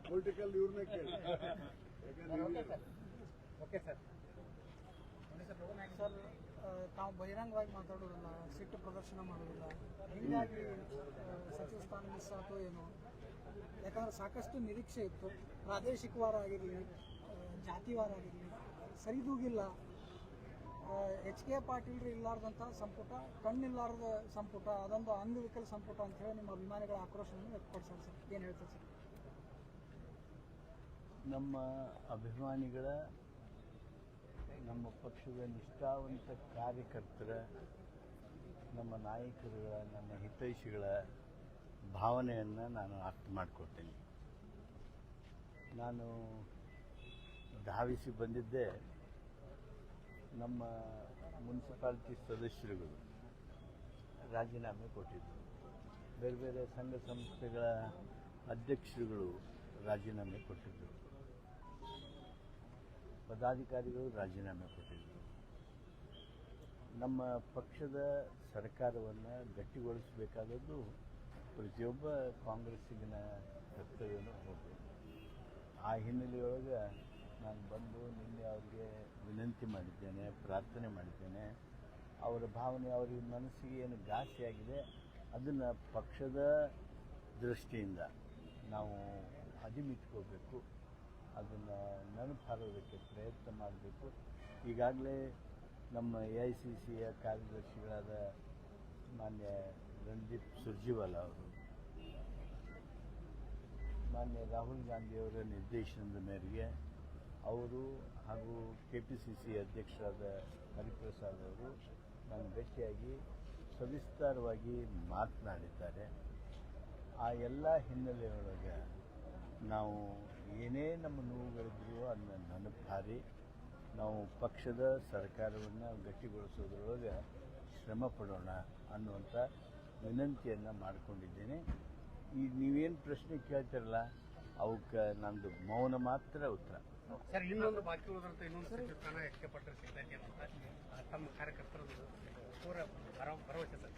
Political ಇವ್ರನ್ನೇ ಕೇಳಿ. Okay sir. Sir, ತಾವು ಬಹಿರಂಗವಾಗಿ ಮಾತಾಡೋದಿಲ್ಲ, ಸಿಟ್ಟು ಪ್ರದರ್ಶನ ಮಾಡೋದಿಲ್ಲ, ಹೀಗಾಗಿ ಸಚಿವ ಸ್ಥಾನ ಮಿಸ್ ಆಯಿತು ಏನೋ. ಯಾಕಂದ್ರೆ ಸಾಕಷ್ಟು ನಿರೀಕ್ಷೆ ಇತ್ತು, ಪ್ರಾದೇಶಿಕವಾರ ಆಗಿರಲಿ, ಜಾತಿವಾರ ಆಗಿರಲಿ, ಸರಿದೂಗಿಲ್ಲ. HK ಪಾಟೀಲ್ರು ಇಲ್ಲಾರ್ದಂಥ ಸಂಪುಟ, ಕಣ್ಣಿಲ್ಲಾರದ ಸಂಪುಟ, ಅದೊಂದು ಅಂಗವಿಕಲ ಸಂಪುಟ ಅಂತ ಹೇಳಿ ನಿಮ್ಮ ಅಭಿಮಾನಿಗಳ ಆಕ್ರೋಶವನ್ನು ವ್ಯಕ್ತಪಡಿಸ್ತಾರೆ ಸರ್. ಏನು ಹೇಳ್ತಾರೆ ಸರ್? ನಮ್ಮ ಅಭಿಮಾನಿಗಳ, ನಮ್ಮ ಪಕ್ಷದ ನಿಷ್ಠಾವಂತ ಕಾರ್ಯಕರ್ತರ, ನಮ್ಮ ನಾಯಕರುಗಳ, ನನ್ನ ಹಿತೈಷಿಗಳ ಭಾವನೆಯನ್ನು ನಾನು ಅರ್ಥ ಮಾಡಿಕೊಳ್ತೇನೆ. ನಾನು ಧಾವಿಸಿ ಬಂದಿದ್ದೆ ನಮ್ಮ ಮುನ್ಸಿಪಾಲ್ಟಿ ಸದಸ್ಯರುಗಳು ರಾಜೀನಾಮೆ ಕೊಟ್ಟಿದ್ದರು, ಬೇರೆ ಬೇರೆ ಸಂಘ ಸಂಸ್ಥೆಗಳ ಅಧ್ಯಕ್ಷರುಗಳು ರಾಜೀನಾಮೆ ಕೊಟ್ಟಿದ್ದರು, ಪದಾಧಿಕಾರಿಗಳು ರಾಜೀನಾಮೆ ಕೊಟ್ಟಿದ್ದರು. ನಮ್ಮ ಪಕ್ಷದ ಸರ್ಕಾರವನ್ನು ಗಟ್ಟಿಗೊಳಿಸಬೇಕಾದದ್ದು ಪ್ರತಿಯೊಬ್ಬ ಕಾಂಗ್ರೆಸ್ಸಿಗಿನ ಕರ್ತವ್ಯನೂ ಹೌದು. ಆ ಹಿನ್ನೆಲೆಯೊಳಗೆ ನಾನು ಬಂದು ನಿನ್ನೆ ಅವರಿಗೆ ವಿನಂತಿ ಮಾಡಿದ್ದೇನೆ, ಪ್ರಾರ್ಥನೆ ಮಾಡಿದ್ದೇನೆ. ಅವರ ಭಾವನೆ, ಅವರಿಗೆ ಮನಸ್ಸಿಗೆ ಏನು ಘಾಸಿಯಾಗಿದೆ ಅದನ್ನು ಪಕ್ಷದ ದೃಷ್ಟಿಯಿಂದ ನಾವು ಅದಿಮಿಟ್ಕೋಬೇಕು, ಅದನ್ನು ನೆನಪಾರೋದಕ್ಕೆ ಪ್ರಯತ್ನ ಮಾಡಬೇಕು. ಈಗಾಗಲೇ ನಮ್ಮ AICCಯ ಕಾರ್ಯದರ್ಶಿಗಳಾದ ಮಾನ್ಯ ರಣದೀಪ್ ಸುರ್ಜೇವಾಲಾ ಅವರು, ಮಾನ್ಯ ರಾಹುಲ್ ಗಾಂಧಿಯವರ ನಿರ್ದೇಶನದ ಮೇರೆಗೆ ಅವರು ಹಾಗೂ KPCC ಅಧ್ಯಕ್ಷರಾದ ಹರಿಪ್ರಸಾದ್ ಅವರು ನಾನು ಭೇಟಿಯಾಗಿ ಸವಿಸ್ತಾರವಾಗಿ ಮಾತನಾಡಿದ್ದಾರೆ. ಆ ಎಲ್ಲ ಹಿನ್ನೆಲೆಯೊಳಗೆ ನಾವು ಏನೇ ನಮ್ಮ ನೋವುಗಳಿದ್ರೂ ಅದನ್ನು ನೆನಪಾರಿ ನಾವು ಪಕ್ಷದ ಸರ್ಕಾರವನ್ನು ಗಟ್ಟಿಗೊಳಿಸೋದ್ರೊಳಗೆ ಶ್ರಮ ಪಡೋಣ ಅನ್ನುವಂಥ ವಿನಂತಿಯನ್ನು ಮಾಡಿಕೊಂಡಿದ್ದೇನೆ. ಈಗ ನೀವೇನು ಪ್ರಶ್ನೆ ಕೇಳ್ತಿರಲ್ಲ ಅವಕ್ಕೆ ನಂದು ಮೌನ ಮಾತ್ರ ಉತ್ತರ. ಸರ್, ಇನ್ನೊಂದು ಬಾಕಿ ಉಳಿದಂತ ಇನ್ನೊಂದು ಸಚಿವ ಸ್ಥಾನ HK ಪಾಟೀಲ್ ಸಿಗ್ತೈತಿ ಅಂತ ತಮ್ಮ ಕಾರ್ಯಕರ್ತರದ್ದು ಪೂರ ಭರವಸೆ ಸರ್.